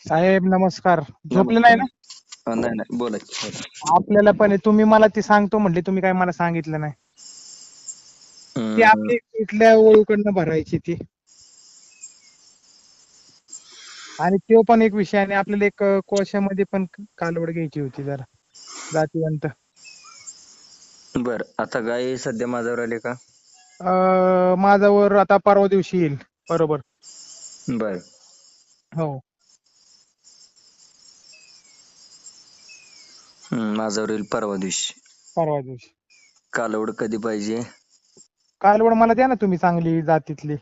साहेब नमस्कार. झोपले नाही नमस्कार. ना? नाही नाही, बोला की. आपल्याला पण आहे. तुम्ही मला ती सांगतो म्हटले, तुम्ही काय मला सांगितलं नाही. ती हम्म, आपली इथल्या ओळूकडनं भरायची ती. आणि तो पण एक विषय, आणि आपल्याला एक कोशामध्ये पण कालवड घ्यायची होती जरा जातीवंत. बर. आता गाय सध्या माझ्यावर आली का? माझ्यावर आता परवा दिवशी येईल. बरोबर. बर. हो. माझ्यावर येईल परवा दिवशी. परवा दिवशी कालवड कधी पाहिजे? कालवड मला द्या ना तुम्ही, चांगली जातीतली.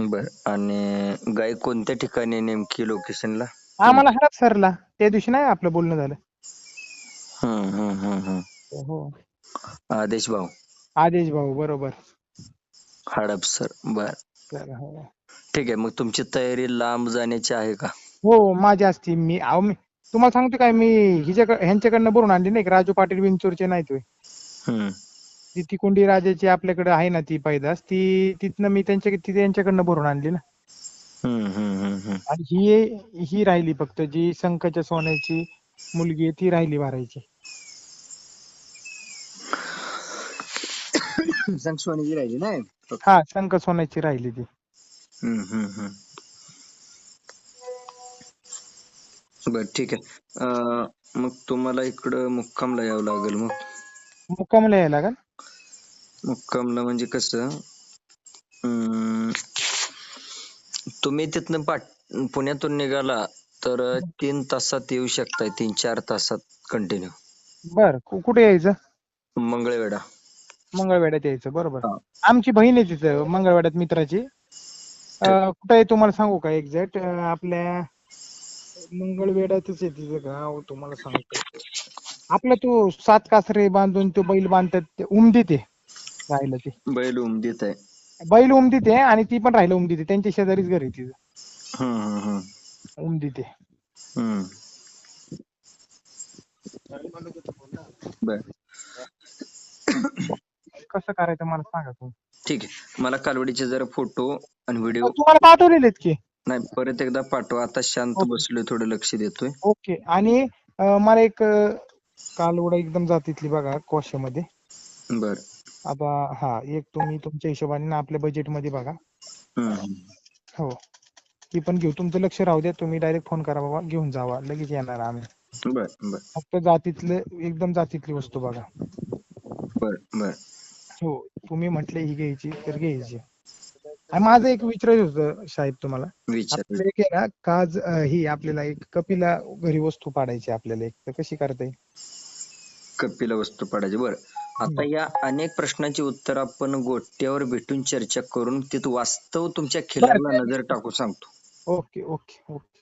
बर. आणि गाय कोणत्या ठिकाणी आहे नेमकी लोकेशनला? आम्हाला हडपसरला त्या दिवशी नाही आपलं बोलणं झालं. हम्म. हो. आदेश भाऊ आदेश भाऊ बरोबर. हडपसर. बर. हो. ठीक आहे. मग तुमची तयारी लांब जाण्याची आहे का? हो माझी असती. मी तुम्हाला सांगतो काय, मी ह्यांच्याकडनं भरून आणली नाही, राजू पाटील विंचूरचे नाहीत होय. हम्म ती तिकुंडी राजाची आपल्याकडे आहे ना ती पैदास, ती तिथनं मी त्यांच्याकडनं भरून आणली ना. हम्म. आणि ही राहिली फक्त, जी संखच्या सोन्याची मुलगी आहे ती राहिली भरायची. सोन्याची राहिली नाही. हा, संख सोन्याची राहिली ती. हम्म. बर, ठीक आहे. मग तुम्हाला इकडं मुक्कामला यावं लागेल. मग मुक्कामला यायला का? मुक्कामला म्हणजे कसं, तुम्ही तिथनं पुण्यातून निघाला तर 3 तासात येऊ शकताय. 3-4 तासात कंटिन्यू. बर. कुठे यायचं? मंगळवेढा. मंगळवेढ्यात यायचं. बरोबर. हा. आमची बहीण आहे तिथं मंगळवेढ्यात, मित्राची. कुठे आहे तुम्हाला सांगू का एक्झॅक्ट? आपल्या मंगळवेढ्यातच आहे तिचं गाव, तुम्हाला सांगतो. आपलं तो 7 कासरे बांधून तो बैल बांधतात ते उमदीत आहे राहिलं ते. बैल उमदीत आहे. बैल उमदीत आहे आणि ती पण राहिलं उमदीत आहे. त्यांच्या शेजारीच घर आहे तिचं. हम्म. उमदीत आहे. बर, कसं करायचं मला सांगा तुम्ही. ठीक आहे. मला कालवडीचे जरा फोटो आणि व्हिडिओ तुम्हाला पाठवलेले आहेत की. नाही, परत एकदा पाठवा. आता शांत बसलोय, थोडं लक्ष देतोय. ओके. आणि मला एक कालवड एकदम जातीतली बघा कोशामध्ये. बर. आता हा एक तुम्ही तुमच्या हिशोबाने ना आपल्या बजेटमध्ये बघा. हो, ती पण घेऊ. तुमचं लक्ष राहू द्या. तुम्ही डायरेक्ट फोन करा, बाबा घेऊन जावा, लगेच येणार आम्ही. बर. फक्त जातीतले, एकदम जातीतली वस्तू बघा. बर. हो, तुम्ही म्हटले ही घ्यायची तर घ्यायची. आणि माझं एक विचारायचं होतं साहेब तुम्हाला. विचार. आपल्याला एक आहे ना काज, ही आपल्याला एक कपिला घरी वस्तू पाडायची आपल्याला, एक तर कशी करता येईल? कपिला वस्तू पाडायची. बर. आता या अनेक प्रश्नांची उत्तर आपण गोट्यावर भेटून चर्चा करून तिथं वास्तव तुमच्या खिलारला नजर टाकू सांगतो. ओके.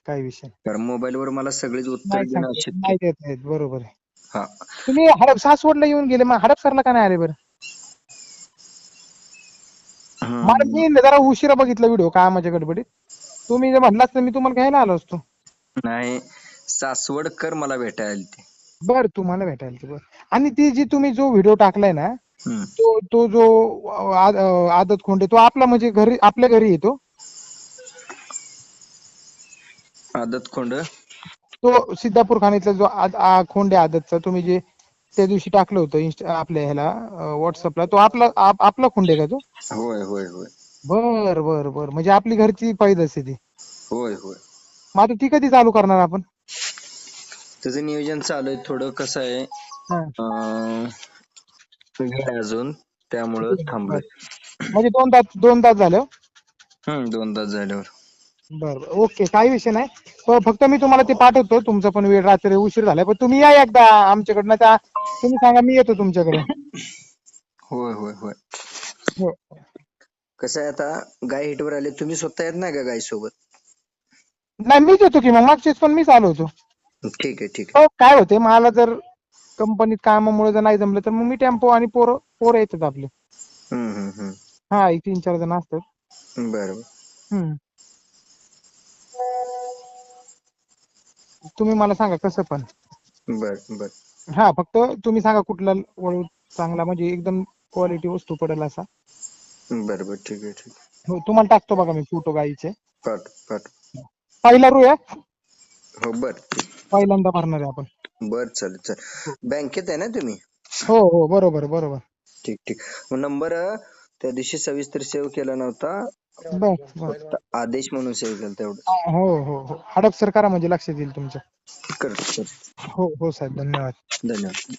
काही विषय कारण मोबाईलवर मला सगळेच उत्तर नाही, देणं सांगते अशक्य. नाही देत नाहीत. बरोबर आहे. हा. तुम्ही सासवडला येऊन गेले, मग हडपसरला का नाही आले बरं? मला मी जरा उशिरा बघितला व्हिडिओ कामाच्या गडबडीत. तुम्ही जर म्हटलात तर मी तुम्हाला घ्यायला आलो असतो. नाही, सासवडकर मला भेटायला आलते. बर, तुम्हाला भेटायला बर. आणि ती जी तुम्ही जो व्हिडिओ टाकलाय ना, तो जो आदत खोंडे, तो आपला म्हणजे घरी, आपल्या घरी येतो. आदत खोंड तो सिद्धापूर खाणीतला जो खोंडे आदतचा, तुम्ही जे त्या दिवशी टाकलं होतं आपल्या ह्याला व्हॉट्सअपला, तो आपला खोंडे का तो? होय. बर. म्हणजे आपली घरची पैदास आहे ती. होय. मग आता ती कधी चालू करणार आपण? त्याचं नियोजन चालू आहे. थोडं कसं आहे, अजून त्यामुळं थांबलोय. म्हणजे 2 तास झाले. 2 तास झाल्यावर. बरं. ओके, काही विषय नाही. फक्त मी तुम्हाला ते पाठवतो. तुमचा पण वेळ रात्री उशीर झालाय, पण तुम्ही या एकदा आमच्याकडनं. त्या तुम्ही सांगा, मी येतो तुमच्याकडे. होय. हो. कसं आहे, आता गाय हिटवर आले, तुम्ही स्वतः येत नाही का गाय सोबत? नाही, मीच येतो की. मग मागचीच पण मीच आलो होतो. ठीक आहे. हो, काय होते, मला जर कंपनीत कामामुळे जर नाही जमलं तर मग मी टेम्पो आणि पोरं येतात आपले. हा, 3-4 जण असतात. बरोबर. तुम्ही मला सांगा कसं पण. बर. हा, फक्त तुम्ही सांगा कुठला वळू चांगला, म्हणजे एकदम क्वालिटी वस्तू पडेल असा. बर. ठीक आहे. हो, तुम्हाला टाकतो बघा मी फोटो गाईचे. पाठ. पहिला रू आहे, हो बर पहिल्यांदा भरणार आहे आपण. बर चालेल चालेल. बँकेत आहे ना तुम्ही? हो हो बरोबर बरोबर. ठीक ठीक. मग नंबर त्या दिवशी सविस्तर सेव्ह केला नव्हता, बर बर. फक्त आदेश म्हणून सेव्ह केला तेवढं. हो हो हो हडपसर करा म्हणजे लक्षात येईल तुमच्या. करतो. हो हो साहेब धन्यवाद. धन्यवाद.